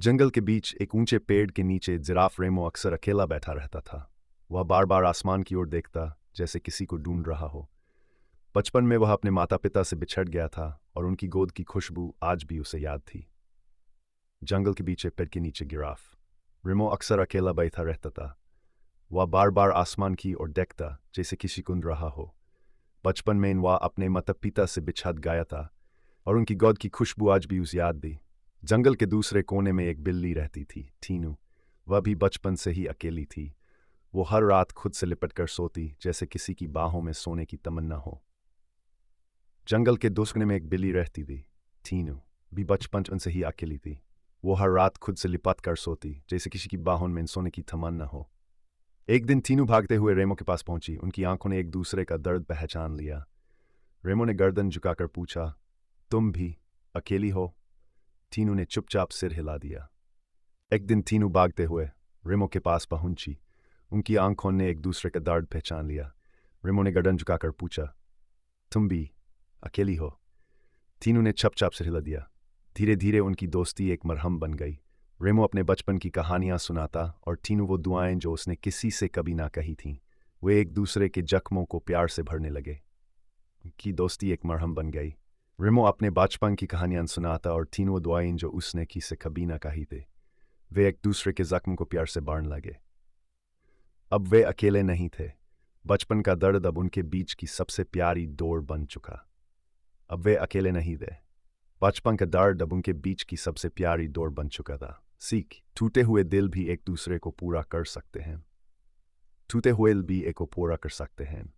जंगल के बीच एक ऊंचे पेड़ के नीचे जिराफ रेमो अक्सर अकेला बैठा रहता था। वह बार बार आसमान की ओर देखता, जैसे किसी को ढूंढ रहा हो। बचपन में वह अपने माता पिता से बिछड़ गया था और उनकी गोद की खुशबू आज भी उसे याद थी। जंगल के बीच पेड़ के नीचे जिराफ रेमो अक्सर अकेला बैठा रहता था। वह बार बार आसमान की ओर देखता, जैसे किसी को ढूंढ रहा हो। बचपन में वह अपने माता पिता से बिछड़ गया था और उनकी गोद की खुशबू आज भी उसे याद थी। जंगल के दूसरे कोने में एक बिल्ली रहती थी, टीनू। वह भी बचपन से ही अकेली थी। वो हर रात खुद से लिपट कर सोती, जैसे किसी की बाहों में सोने की तमन्ना हो। जंगल के दूसरे कोने में एक बिल्ली रहती थी, टीनू भी बचपन से ही अकेली थी। वो हर रात खुद से लिपट कर सोती, जैसे किसी की बाहों में सोने की तमन्ना हो। एक दिन टीनू भागते हुए रेमो के पास पहुंची। उनकी आंखों ने एक दूसरे का दर्द पहचान लिया। रेमो ने गर्दन झुकाकर पूछा, तुम भी अकेली हो? टीनू ने चुपचाप सिर हिला दिया। एक दिन टीनू भागते हुए रेमो के पास पहुंची। उनकी आंखों ने एक दूसरे का दर्द पहचान लिया। रेमो ने गर्दन झुकाकर पूछा, तुम भी अकेली हो? टीनू ने चुपचाप सिर हिला दिया। धीरे धीरे उनकी दोस्ती एक मरहम बन गई। रेमो अपने बचपन की कहानियां सुनाता और टीनू वो दुआएं जो उसने किसी से कभी ना कही थीं। वे एक दूसरे के जख्मों को प्यार से भरने लगे। उनकी दोस्ती एक मरहम बन गई। रेमो अपने बचपन की कहानियां सुनाता और टीनू वो दुआएं जो उसने किसी से कभी ना कही थी। वे एक दूसरे के जख्म को प्यार से बांधने लगे। अब वे अकेले नहीं थे। बचपन का दर्द अब उनके बीच की सबसे प्यारी डोर बन चुका। अब वे अकेले नहीं थे। बचपन का दर्द अब उनके बीच की सबसे प्यारी डोर बन चुका था। सीख, टूटे हुए दिल भी एक दूसरे को पूरा कर सकते हैं। टूटे हुए दिल भी एक को पूरा कर सकते हैं।